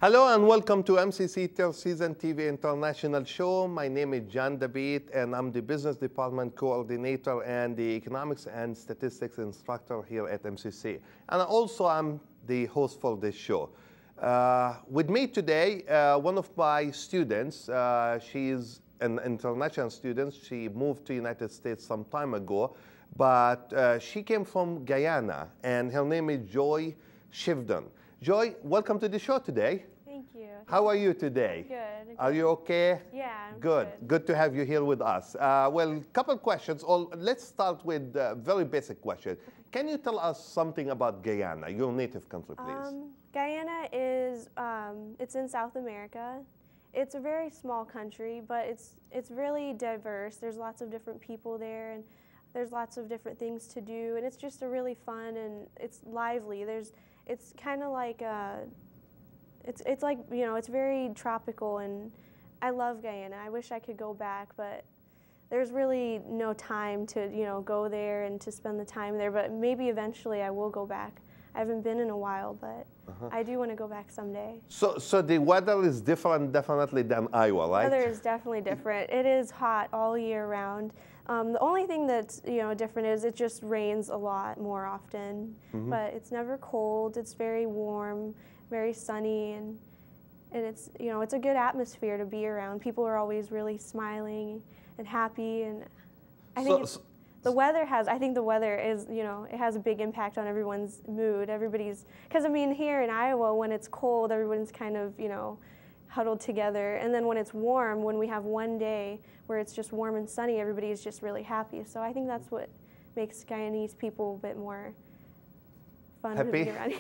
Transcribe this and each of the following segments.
Hello and welcome to MCC TV International Show. My name is John David and I'm the Business Department Coordinator and the Economics and Statistics Instructor here at MCC. And also I'm the host for this show. With me today, one of my students, she is an international student. She moved to the United States some time ago, but she came from Guyana and her name is Joy Shiwdhan. Joy, welcome to the show today. Thank you. How are you today? Good. Are you okay? Yeah, I'm good. Good to have you here with us. Well, couple questions. Let's start with a very basic question. Can you tell us something about Guyana, your native country, please? Guyana is, it's in South America. It's a very small country, but it's really diverse. There's lots of different people there, and there's lots of different things to do, and it's just a really fun and it's lively. It's kind of like it's like, you know, it's very tropical, and I love Guyana. I wish I could go back, but there's really no time to, you know, go there and to spend the time there, but maybe eventually I will go back. I haven't been in a while, but I do want to go back someday. So the weather is different definitely than Iowa, right? The weather is definitely different. It is hot all year round. The only thing that's, you know, different is it just rains a lot more often, but it's never cold. It's very warm, very sunny, and it's, you know, it's a good atmosphere to be around. People are always really smiling and happy, and I think the weather has, I think the weather is, you know, it has a big impact on everyone's mood. Everybody's, because I mean here in Iowa when it's cold, everyone's kind of, you know, huddled together, and then when it's warm, when we have one day where it's just warm and sunny, everybody is just really happy. So I think that's what makes Guyanese people a bit more fun to be around.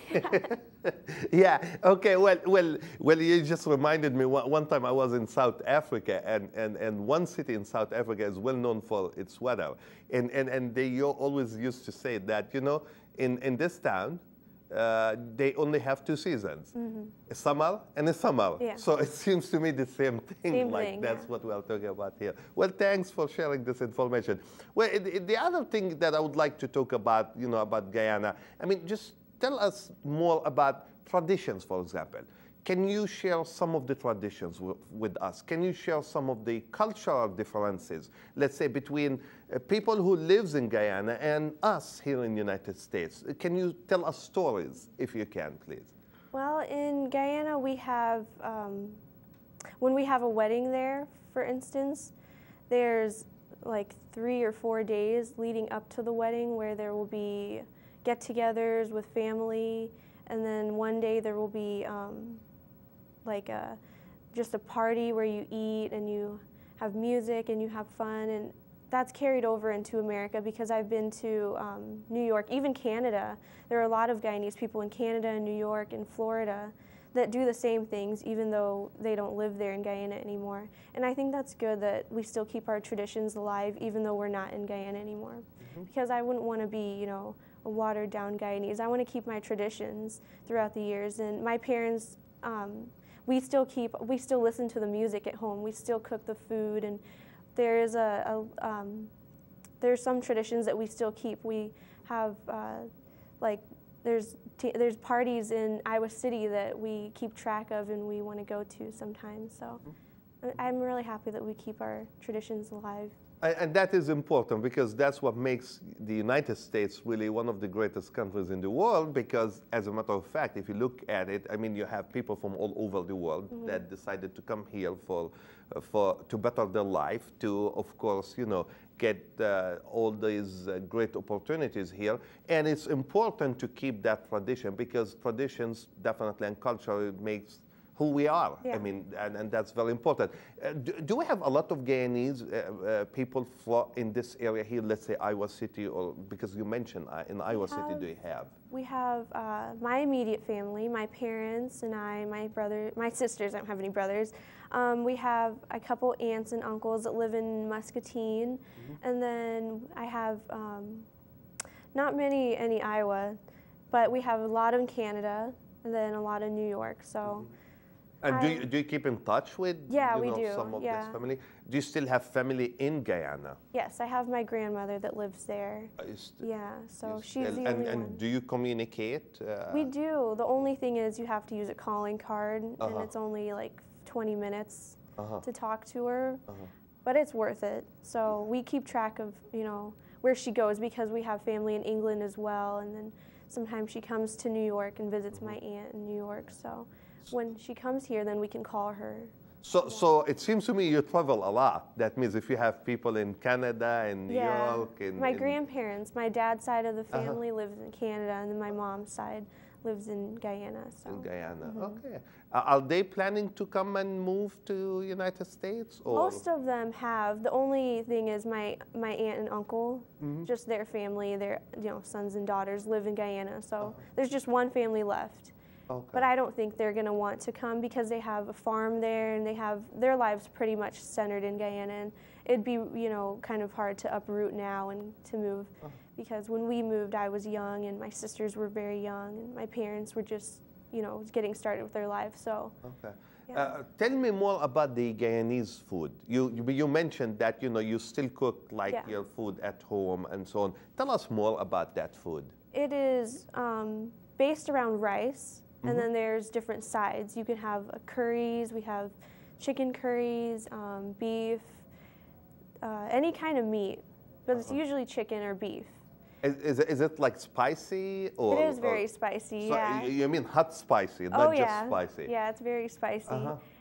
Yeah. Okay. Well. You just reminded me. One time I was in South Africa, and one city in South Africa is well known for its weather, and they always used to say that, you know, in this town, they only have two seasons, a summer and a summer. Yeah. So it seems to me the same thing. That's what we are talking about here. Well, thanks for sharing this information. Well, the other thing that I would like to talk about, you know, about Guyana, I mean, just tell us more about traditions, for example. Can you share some of the traditions with us? Can you share some of the cultural differences, let's say, between people who live in Guyana and us here in the United States? Can you tell us stories, if you can, please? Well, in Guyana, we have, when we have a wedding there, for instance, there's like 3 or 4 days leading up to the wedding where there will be get-togethers with family, and then one day there will be just a party where you eat and you have music and you have fun, and that's carried over into America because I've been to New York, even Canada. There are a lot of Guyanese people in Canada and New York and Florida that do the same things even though they don't live there in Guyana anymore. And I think that's good that we still keep our traditions alive even though we're not in Guyana anymore. Because I wouldn't want to be, you know, a watered down Guyanese. I want to keep my traditions throughout the years, and my parents, we still listen to the music at home. We still cook the food, and there's some traditions that we still keep. We have there's parties in Iowa City that we keep track of and we want to go to sometimes. So I'm really happy that we keep our traditions alive. And that is important because that's what makes the United States really one of the greatest countries in the world, because as a matter of fact, if you look at it, I mean, you have people from all over the world that decided to come here to better their life, to, of course, you know, get all these great opportunities here. And it's important to keep that tradition because traditions definitely and culture makes who we are. Yeah. I mean, and that's very important. Do we have a lot of Guyanese people in this area here, let's say Iowa City, or because you mentioned in Iowa City, do you have? We have my immediate family, my parents and I, my brother, my sisters, I don't have any brothers. We have a couple aunts and uncles that live in Muscatine, and then I have not many in Iowa, but we have a lot in Canada, and then a lot in New York, so. And do you keep in touch with Yeah, we do. some of Yeah. this family? Do you still have family in Guyana? Yes, I have my grandmother that lives there. Yeah, so she's the only one. And do you communicate? We do. The only thing is you have to use a calling card, and it's only like 20 minutes to talk to her. But it's worth it. So we keep track of, where she goes because we have family in England as well. And then sometimes she comes to New York and visits my aunt in New York. So when she comes here, then we can call her. So it seems to me you travel a lot. That means if you have people in Canada and New York. My grandparents, my dad's side of the family lives in Canada, and then my mom's side lives in Guyana. So. In Guyana, okay. Are they planning to come and move to United States? Or? Most of them have. The only thing is my aunt and uncle, just their family, their sons and daughters live in Guyana. So there's just one family left. Okay. But I don't think they're going to want to come because they have a farm there and they have their lives pretty much centered in Guyana. And it'd be, kind of hard to uproot now and to move because when we moved, I was young and my sisters were very young and my parents were just, getting started with their lives. So. Okay. Yeah. Tell me more about the Guyanese food. You mentioned that, you still cook your food at home and so on. Tell us more about that food. It is based around rice. And then there's different sides. You can have curries, we have chicken curries, beef, any kind of meat, but it's usually chicken or beef. Is it like spicy? Or, it is very spicy, so yeah. You mean hot spicy, not just spicy? Yeah, it's very spicy.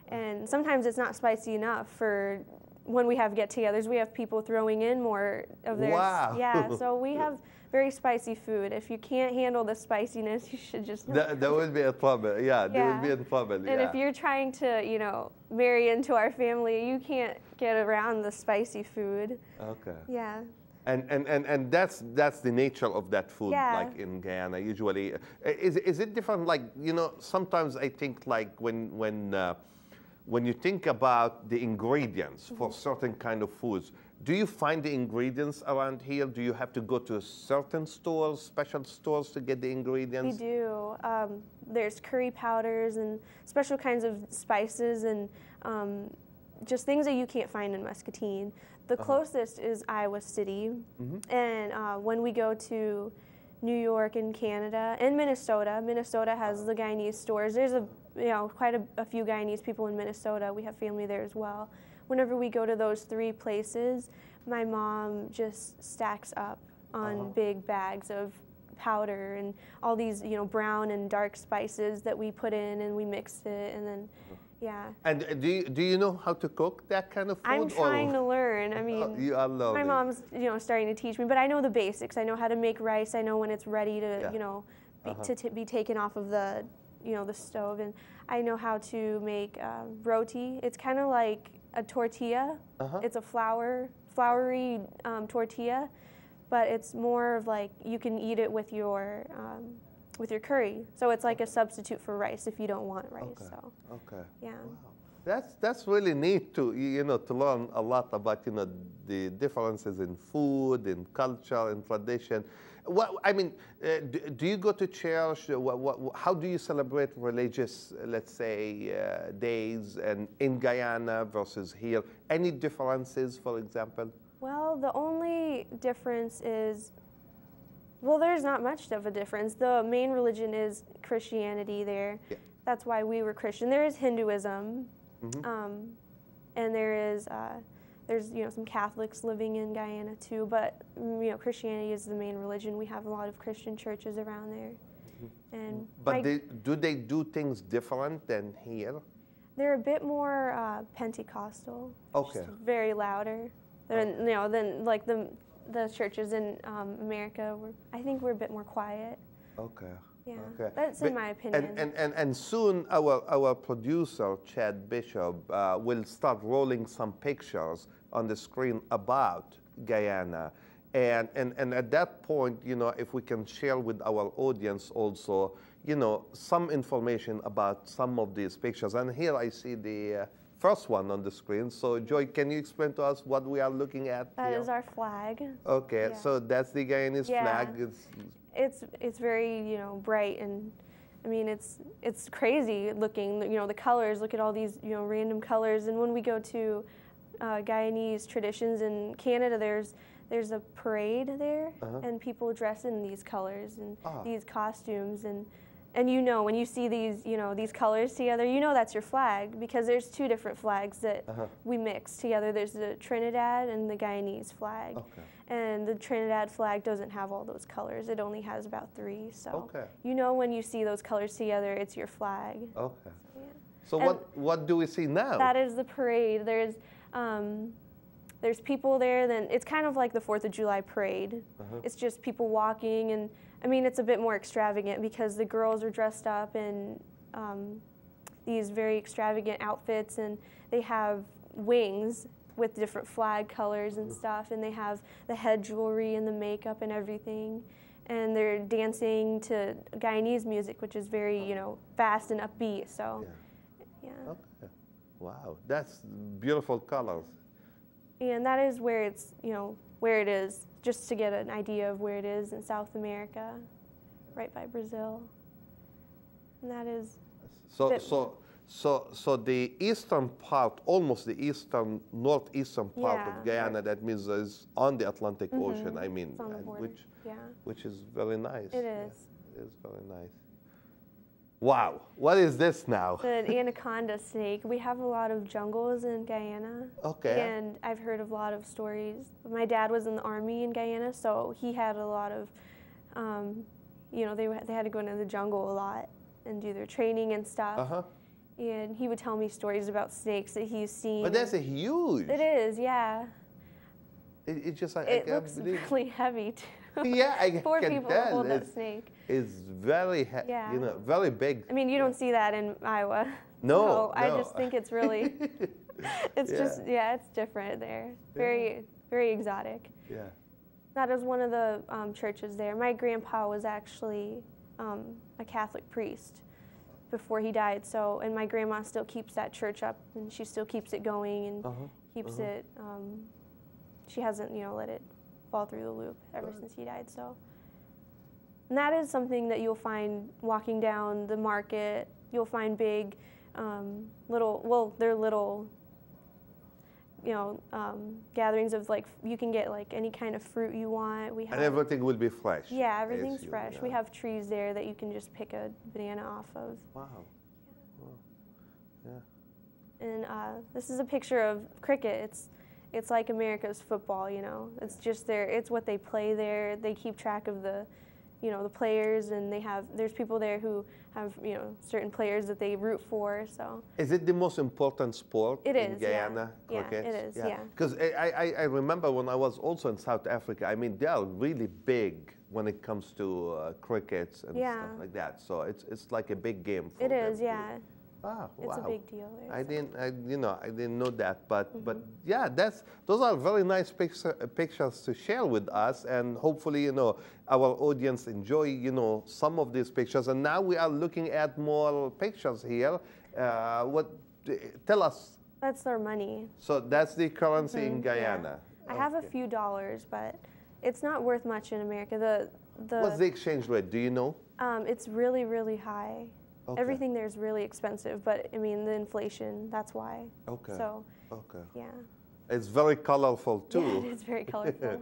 And sometimes it's not spicy enough for when we have get-togethers. We have people throwing in more of theirs. Wow. Yeah, so we have very spicy food. If you can't handle the spiciness, you should just not. There will be a trouble. Yeah, there will be a trouble. And if you're trying to, marry into our family, you can't get around the spicy food. Okay. Yeah. And that's the nature of that food, like in Guyana. Usually, is it different? Like sometimes I think like when you think about the ingredients for certain kind of foods, do you find the ingredients around here? Do you have to go to certain stores, special stores to get the ingredients? We do. There's curry powders and special kinds of spices and just things that you can't find in Muscatine. The closest is Iowa City. And when we go to New York and Canada and Minnesota has the Guyanese stores. There's quite a few Guyanese people in Minnesota. We have family there as well. Whenever we go to those three places, my mom just stacks up on big bags of powder and all these brown and dark spices that we put in and we mix it and then And do you know how to cook that kind of food? I'm trying to learn. I mean, you are learning. My mom's starting to teach me, but I know the basics. I know how to make rice. I know when it's ready to be taken off of the the stove, and I know how to make roti. It's kind of like a tortilla. It's a floury tortilla, but it's more of like you can eat it with your curry. So it's like a substitute for rice if you don't want rice. Okay. Yeah. Wow. That's really neat to to learn a lot about the differences in food, in culture, in tradition. Do you go to church? How do you celebrate religious, let's say, days and in Guyana versus here? Any differences, for example? Well, the only difference is, there's not much of a difference. The main religion is Christianity there. Yeah. That's why we were Christian. There is Hinduism, and there's some Catholics living in Guyana too. But Christianity is the main religion. We have a lot of Christian churches around there. And do they do things different than here? They're a bit more Pentecostal. Okay. Just very louder than like the churches in America. I think we're a bit more quiet. Okay. Yeah, okay. That's in my opinion. And soon our producer, Chad Bishop, will start rolling some pictures on the screen about Guyana. And at that point, if we can share with our audience also, some information about some of these pictures. And here I see the first one on the screen. So Joy, can you explain to us what we are looking at? That is our flag. Okay, so that's the Guyanese flag. It's very bright and I mean, it's crazy looking. You know, the colors. Look at all these, you know, random colors. And when we go to Guyanese traditions in Canada, there's a parade there, and people dress in these colors and these costumes, and you know, when you see these, you know, these colors together, you know that's your flag, because there's two different flags that we mix together. There's the Trinidad and the Guyanese flag. Okay. And the Trinidad flag doesn't have all those colors. It only has about 3. So you know when you see those colors together, it's your flag. Okay. So what do we see now? That is the parade. There's people there. Then it's kind of like the 4th of July parade. It's just people walking, and I mean, it's a bit more extravagant because the girls are dressed up in these very extravagant outfits, and they have wings with different flag colors and stuff, and they have the head jewelry and the makeup and everything, and they're dancing to Guyanese music, which is very, you know, fast and upbeat. So, yeah. Okay. Wow, that's beautiful colors. And that is where it's, you know, where it is, just to get an idea of where it is in South America, right by Brazil. And that is. So the eastern part, almost the northeastern part of Guyana, that means is on the Atlantic Ocean. I mean, it's on the border. Which is very nice. It is. It is very nice. Wow, what is this now? The anaconda snake. We have a lot of jungles in Guyana. Okay. And I've heard of a lot of stories. My dad was in the army in Guyana, so he had a lot of, you know, they had to go into the jungle a lot and do their training and stuff. And he would tell me stories about snakes that he's seen. But that's a huge. It is, yeah. It just, it looks really heavy too. Yeah, I Four can people tell. hold that snake. It's very, you know, very big. I mean, you don't see that in Iowa. No, so I just think it's really, it's just, it's different there. Very, very exotic. Yeah. That is one of the churches there. My grandpa was actually a Catholic priest before he died. So, and my grandma still keeps that church up, and she still keeps it going and keeps it. She hasn't, you know, let it fall through the loop ever since he died. So, and that is something that you'll find walking down the market. You'll find big, they're little, you know, gatherings of, like, you can get like any kind of fruit you want. We have, and everything will be fresh. Yeah, everything's fresh. We have trees there that you can just pick a banana off of. Wow. Yeah. And this is a picture of cricket. It's like America's football, you know. It's just it's what they play there. They keep track of the, you know, the players, and there's people there who have, you know, certain players that they root for. So. Is it the most important sport in Guyana? Yeah, it is. Yeah. Because I remember when I was also in South Africa. I mean, they are really big when it comes to crickets and stuff like that. So it's like a big game for them. It is, yeah. Ah, wow. It's a big deal there. I didn't know that, but yeah, those are very nice pictures to share with us, and hopefully, you know, our audience enjoy, you know, some of these pictures. And now we are looking at more pictures here. Tell us. That's their money. So that's the currency in Guyana. Yeah. I have a few dollars, but it's not worth much in America. What's the exchange rate? Do you know? It's really, really high. Okay. Everything there is really expensive, but I mean the inflation, that's why. Okay. So, yeah. It's very colorful too. Yeah, it's very colorful.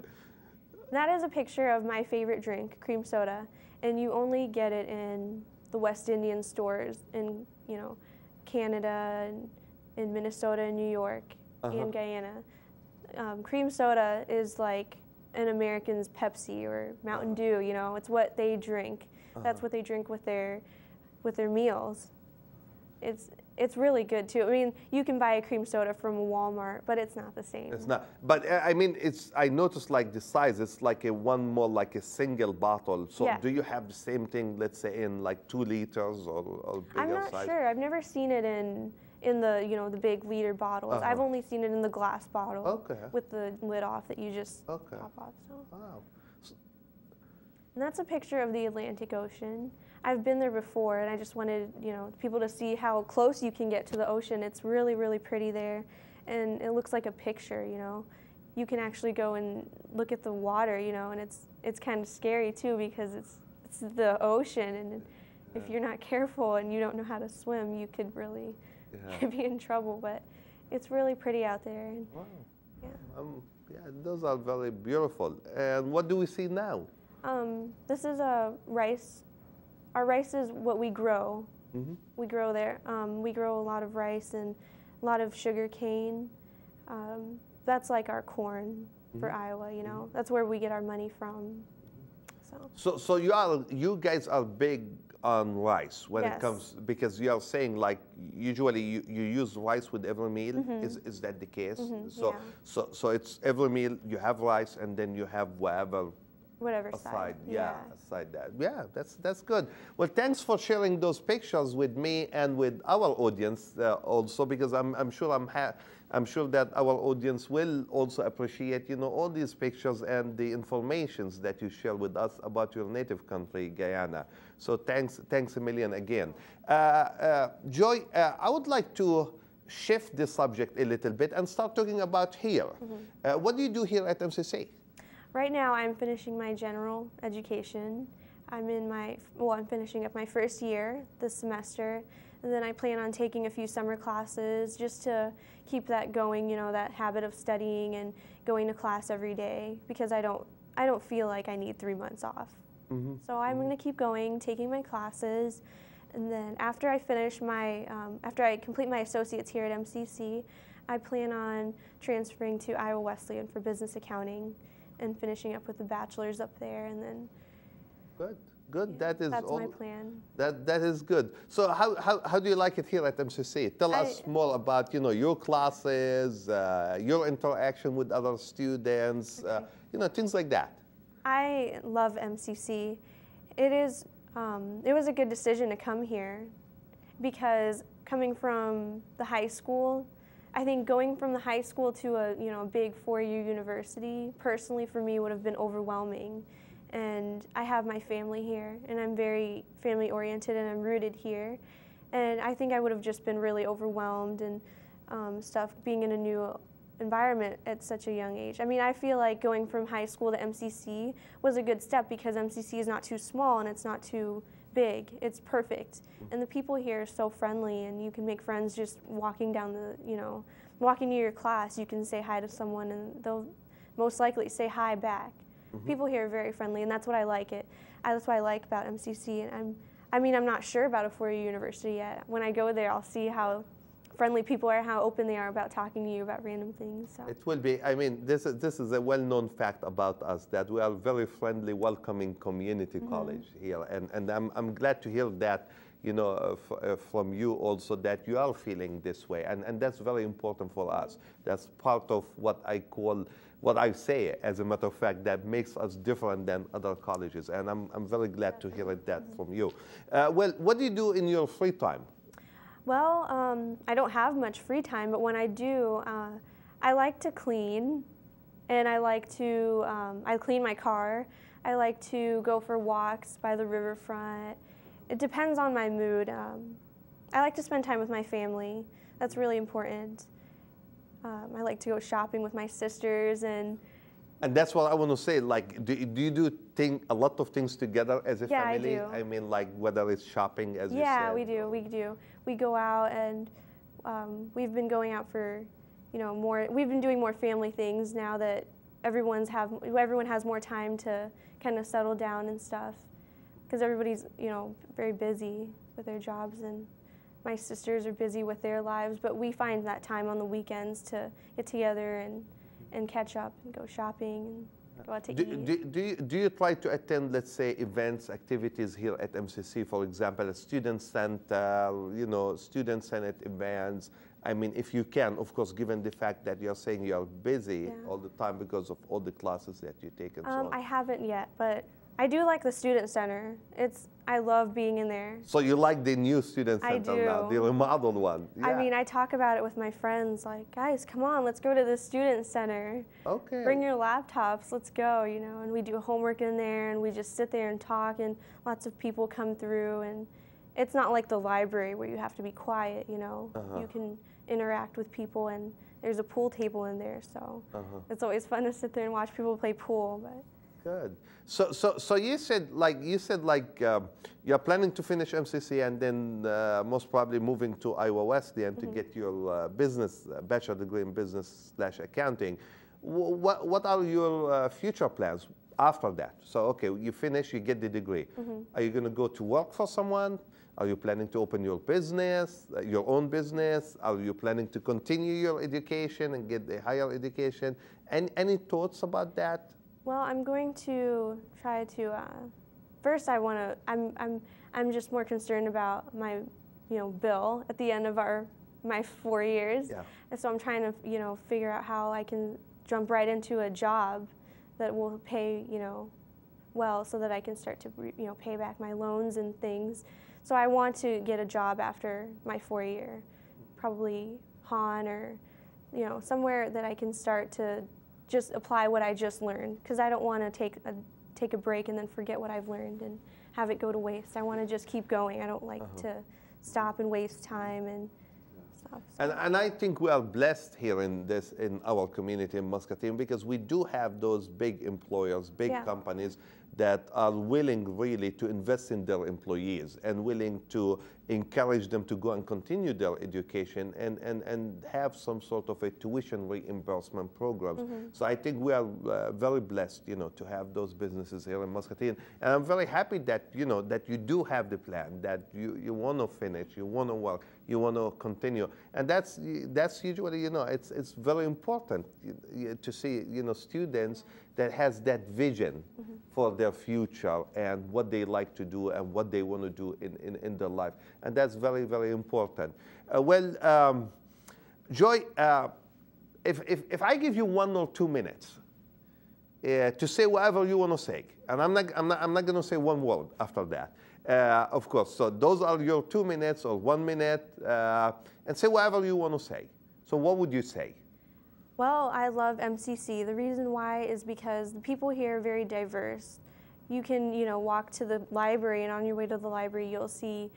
That is a picture of my favorite drink, cream soda, and you only get it in the West Indian stores in, you know, Canada, and in Minnesota, and New York, and Guyana. Cream soda is like an American's Pepsi or Mountain Dew. You know, it's what they drink. That's what they drink with their meals. It's really good too. I mean, you can buy a cream soda from Walmart, but it's not the same. It's not. But I mean, I noticed like the size. It's like like a single bottle. So do you have the same thing? Let's say in like 2 liters or bigger size? I'm not sure. I've never seen it in the, you know, the big liter bottles. I've only seen it in the glass bottle with the lid off that you just pop off. So. Wow. And that's a picture of the Atlantic Ocean. I've been there before, and I just wanted, you know, people to see how close you can get to the ocean. It's really, really pretty there, and it looks like a picture, you know. You can actually go and look at the water, you know, and it's kind of scary too because it's the ocean, and if you're not careful and you don't know how to swim, you could really be in trouble. But it's really pretty out there. And, wow. yeah. Yeah, those are very beautiful. And what do we see now? This is a rice. Our rice is what we grow. We grow there. We grow a lot of rice and a lot of sugar cane. That's like our corn for Iowa, you know. That's where we get our money from. So you guys are big on rice when it comes, because you are saying like usually you use rice with every meal. Is that the case? So it's every meal you have rice and then you have whatever side. Aside that. Yeah, that's good. Well, thanks for sharing those pictures with me and with our audience also, because I'm sure that our audience will also appreciate, you know, all these pictures and the informations that you share with us about your native country, Guyana. So thanks a million again. Joy, I would like to shift the subject a little bit and start talking about here. What do you do here at MCC? Right now, I'm finishing my general education. I'm finishing up my first year this semester, and then I plan on taking a few summer classes just to keep that going, you know, that habit of studying and going to class every day, because I don't feel like I need 3 months off. So I'm going to keep going, taking my classes, and then after I finish after I complete my associates here at MCC, I plan on transferring to Iowa Wesleyan for business accounting and finishing up with the bachelor's up there, and then. Good. Yeah, that's my plan. That is good. So how do you like it here at MCC? Tell us more about, you know, your classes, your interaction with other students, you know, things like that. I love MCC. It was a good decision to come here, because coming from the high school, I think going from the high school to a big 4-year university, personally for me would have been overwhelming. And I have my family here, and I'm very family oriented, and I'm rooted here. And I think I would have just been really overwhelmed and stuff, being in a new environment at such a young age. I mean, I feel like going from high school to MCC was a good step, because MCC is not too small and it's not too big. It's perfect. And the people here are so friendly, and you can make friends just walking down walking to your class. You can say hi to someone and they'll most likely say hi back. People here are very friendly, and that's what I like that's what I like about MCC. And I'm not sure about a 4-year university yet. When I go there, I'll see how friendly people are, how open they are about talking to you about random things. So. It will be. I mean, this is a well-known fact about us, that we are a very friendly, welcoming community college here, and I'm glad to hear that, you know, from you also, that you are feeling this way, and that's very important for us. That's part of what I say, as a matter of fact, that makes us different than other colleges, and I'm very glad to hear that from you. Well, what do you do in your free time? Well, I don't have much free time, but when I do, I like to clean, and I like to I clean my car. I like to go for walks by the riverfront. It depends on my mood. I like to spend time with my family. That's really important. I like to go shopping with my sisters, and that's what I want to say. Like, do you do a lot of things together as a family? Yeah, I do. I mean, like whether it's shopping, as you said. Yeah, we do. We go out, and we've been going out for, more. We've been doing more family things now that everyone has more time to kind of settle down and stuff, because everybody's very busy with their jobs, and my sisters are busy with their lives, but we find that time on the weekends to get together and catch up and go shopping and go out to eat. Do you try to attend, let's say, events, activities here at MCC, for example, a student center, student senate events? I mean, if you can, of course, given the fact that you're saying you're busy all the time because of all the classes that you take and so on. I haven't yet, but I do like the student center. I love being in there. So you like the new student center I do. now, the remodeled one? Yeah. I mean, I talk about it with my friends, like, guys, come on, let's go to the student center. Okay. Bring your laptops, let's go, and we do homework in there, and we just sit there and talk, and lots of people come through, and it's not like the library where you have to be quiet, You can interact with people, and there's a pool table in there, so it's always fun to sit there and watch people play pool. But Good. So you said you're planning to finish MCC and then most probably moving to Iowa Wesleyan to get your business bachelor degree in business/accounting. What are your future plans after that? So okay, you finish, you get the degree. Are you going to go to work for someone? Are you planning to open your business, your own business? Are you planning to continue your education and get a higher education? And any thoughts about that? Well, I'm going to try to. First, I'm just more concerned about my, bill at the end of my 4 years. Yeah. And so I'm trying to, figure out how I can jump right into a job that will pay, well, so that I can start to, pay back my loans and things. So I want to get a job after my 4-year, probably Han or, somewhere that I can start to just apply what I just learned, because I don't want to take a break and then forget what I've learned and have it go to waste. I want to just keep going. I don't like to stop and waste time and stuff. So. And I think we are blessed here in our community in Muscatine, because we do have those big employers, big companies that are willing really to invest in their employees and willing to encourage them to go and continue their education and have some sort of a tuition reimbursement programs. So I think we are very blessed, to have those businesses here in Muscatine. And I'm very happy that, that you do have the plan, that you want to finish, you want to work, you want to continue. And that's usually, it's very important to see, students that has that vision for their future and what they like to do and what they want to do in their life. And that's very, very important. Joy, if I give you 1 or 2 minutes to say whatever you want to say, and I'm not going to say one word after that, of course. So those are your 2 minutes or 1 minute, and say whatever you want to say. So what would you say? Well, I love MCC. The reason why is because the people here are very diverse. You can, walk to the library, and on your way to the library, you'll see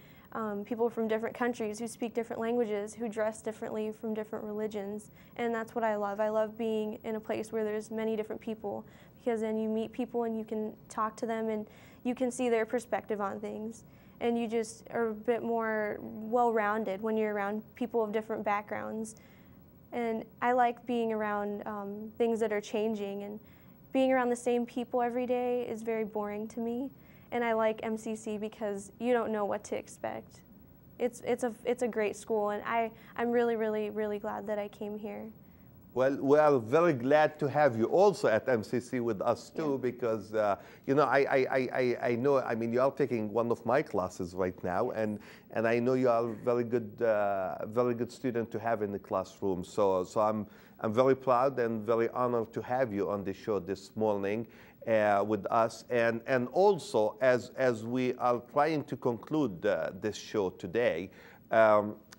people from different countries who speak different languages, who dress differently, from different religions, and that's what I love. I love being in a place where there's many different people, because then you meet people and you can talk to them and you can see their perspective on things, and you just are a bit more well-rounded when you're around people of different backgrounds. And I like being around things that are changing, and being around the same people every day is very boring to me. And I like MCC because you don't know what to expect. It's a great school, and I'm really, really, really glad that I came here. Well, we are very glad to have you also at MCC with us too, because I know. I mean, you are taking one of my classes right now, and I know you are a very good student to have in the classroom. So I'm very proud and very honored to have you on the show this morning with us, and also as we are trying to conclude this show today.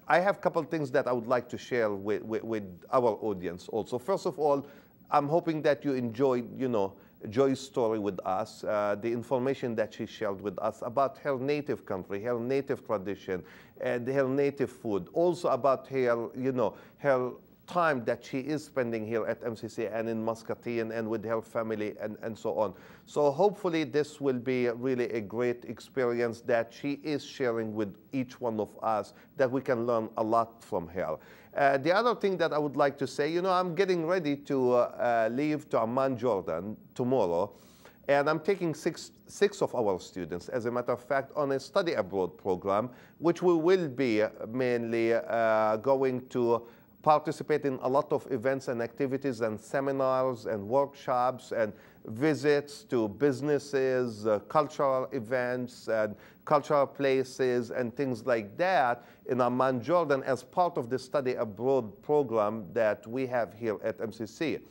I have a couple of things that I would like to share with our audience also. First of all, I'm hoping that you enjoyed, Joy's story with us, the information that she shared with us about her native country, her native tradition, and her native food. Also about her, her time that she is spending here at MCC and in Muscatine and with her family and so on. So hopefully this will be really a great experience that she is sharing with each one of us, that we can learn a lot from her. The other thing that I would like to say, I'm getting ready to leave to Amman, Jordan tomorrow, and I'm taking six of our students, as a matter of fact, on a study abroad program, which we will be mainly going to participate in a lot of events and activities and seminars and workshops and visits to businesses, cultural events and cultural places and things like that in Amman, Jordan, as part of the study abroad program that we have here at MCC.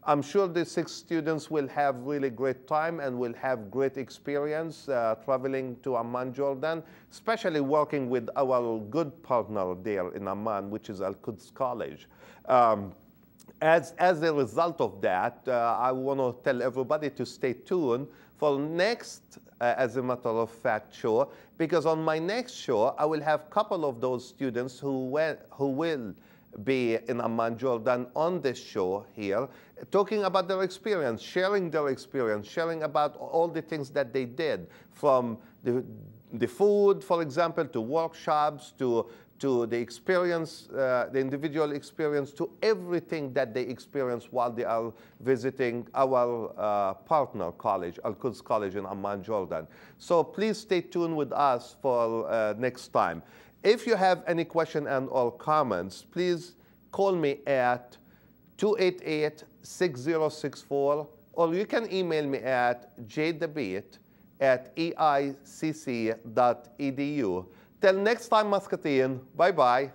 I'm sure the 6 students will have really great time and will have great experience traveling to Amman, Jordan, especially working with our good partner there in Amman, which is Al-Quds College. As a result of that, I want to tell everybody to stay tuned for next, as a matter of fact, show, because on my next show, I will have a couple of those students who will be in Amman, Jordan on this show here, talking about their experience, sharing about all the things that they did, from the food, for example, to workshops, to the experience, the individual experience, to everything that they experience while they are visiting our partner college, Al-Quds College in Amman, Jordan. So please stay tuned with us for next time. If you have any question and or comments, please call me at 288-6064, or you can email me at jdebate@eicc.edu. Till next time, Muscatine. Bye-bye.